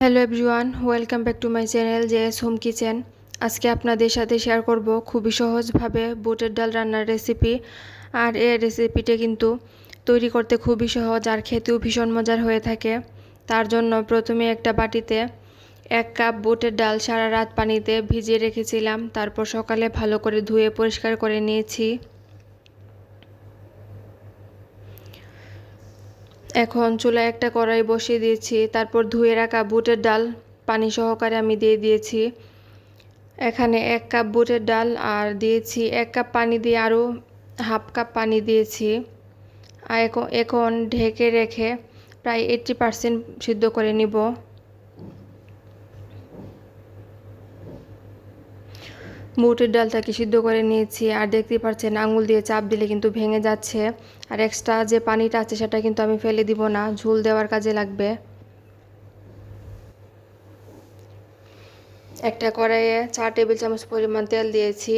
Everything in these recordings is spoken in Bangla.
Hello everyone, welcome back to my channel JS home kitchen. আজকে আপনাদের সাথে শেয়ার করব খুবই সহজভাবে বুটের ডাল রান্নার রেসিপি। আর এই রেসিপিটা কিন্তু তৈরি করতে খুবই সহজ আর খেতেও ভীষণ মজার হয়ে থাকে। তার জন্য প্রথমে একটা বাটিতে 1 কাপ বুটের ডাল সারা রাত পানিতে ভিজিয়ে রেখেছিলাম। তারপর সকালে ভালো করে ধুয়ে পরিষ্কার করে নিয়েছি। এখন চুলায় একটা কড়াই বসিয়ে দিয়েছি। তারপর ধুয়ে রাখা বুটের ডাল পানি সহকারে আমি দিয়ে দিয়েছি। এখানে 1 কাপ বুটের ডাল আর দিয়েছি 1 কাপ পানি দিয়ে আরও হাফ কাপ পানি দিয়েছি। আর এখন ঢেকে রেখে প্রায় 80% সিদ্ধ করে নিব। বুটের ডালটাকে সিদ্ধ করে নিয়েছি আর দেখতেই পাচ্ছেন আঙুল দিয়ে চাপ দিলে কিন্তু ভেঙে যাচ্ছে। আর এক্সট্রা যে পানিটা আছে সেটা কিন্তু আমি ফেলে দিব না, ঝোল দেওয়ার কাজে লাগবে। একটা কড়াইয়ে 4 টেবিল চামচ পরিমাণ তেল দিয়েছি।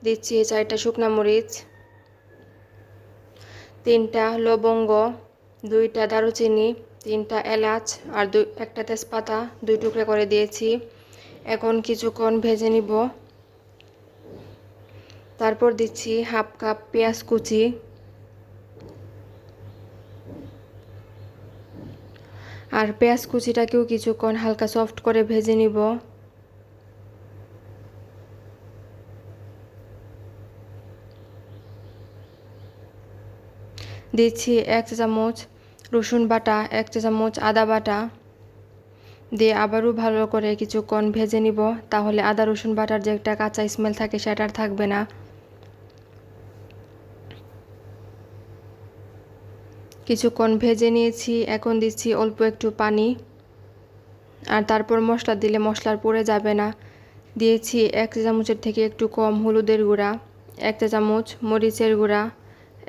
দিচ্ছি 4টা শুকনো মরিচ, 3টা লবঙ্গ, 2টা দারুচিনি, 3টা এলাচ আর একটা তেজপাতা 2 টুকরা করে দিয়েছি। এখন কিছুক্ষণ ভেজে নিব। তারপর দিচ্ছি হাফ কাপ পেঁয়াজ কুচি, আর পেঁয়াজ কুচিটাকেও কিছুক্ষণ হালকা সফট করে ভেজে নিব। দিচ্ছি 1 চা চামচ রসুন বাটা, 1 চা চামচ আদা বাটা দিয়ে আবারও ভালো করে কিছুক্ষণ ভেজে নিব। তাহলে আদা রসুন বাটার যে একটা কাঁচা স্মেল থাকে সেটা আর থাকবে না। কিছুক্ষণ ভেজে নিয়েছি। এখন দিচ্ছি অল্প একটু পানি, আর তারপর মশলা দিলে মশলার পুড়ে যাবে না। দিয়েছি 1 চা চামচের থেকে একটু কম হলুদের গুঁড়া, 1 চা চামচ মরিচের গুঁড়া,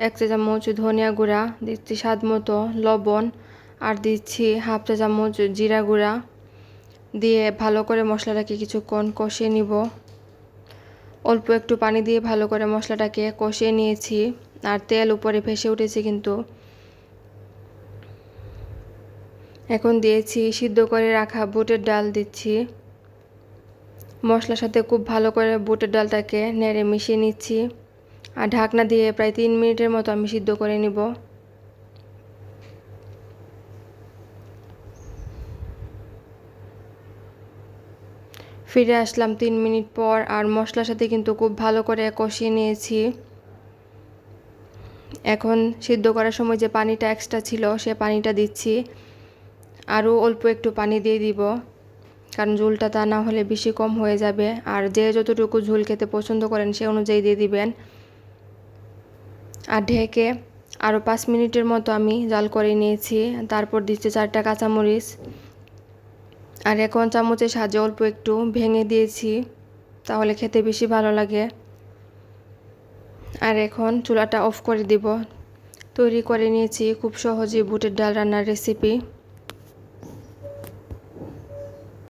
1 চা চামচ ধনিয়া গুঁড়া, দিচ্ছি স্বাদ মতো লবণ, আর দিচ্ছি হাফ চা চামচ জিরা গুঁড়া দিয়ে ভালো করে মশলাটাকে কিছুক্ষণ কষিয়ে নিব। অল্প একটু পানি দিয়ে ভালো করে মশলাটাকে কষিয়ে নিয়েছি আর তেল উপরে ভেসে উঠেছে কিন্তু। এখন দিয়েছি সিদ্ধ করে রাখা বুটের ডাল দিচ্ছি। মশলার সাথে খুব ভালো করে বুটের ডালটাকে নেড়ে মিশিয়ে নিচ্ছি আর ঢাকনা দিয়ে প্রায় 3 মিনিটের মতো আমি সিদ্ধ করে নিব। ফিরে আসলাম 3 মিনিট পর আর মশলার সাথে কিন্তু খুব ভালো করে কষিয়ে নিয়েছি। এখন সিদ্ধ করার সময় যে পানিটা এক্সট্রা ছিল সে পানিটা দিচ্ছি। আরও অল্প একটু পানি দিয়ে দিব, কারণ ঝোলটা তা না হলে বেশি কম হয়ে যাবে। আর যে যতটুকু ঝোল খেতে পছন্দ করেন সে অনুযায়ী দিয়ে দিবেন। আর ঢেকে আরও 5 মিনিটের মতো আমি জাল করে নিয়েছি। তারপর দিচ্ছি 4টা কাঁচামরিচ, আর এখন চামচের সাহায্যে অল্প একটু ভেঙে দিয়েছি, তাহলে খেতে বেশি ভালো লাগে। আর এখন চুলাটা অফ করে দিব। তৈরি করে নিয়েছি খুব সহজেই বুটের ডাল রান্নার রেসিপি।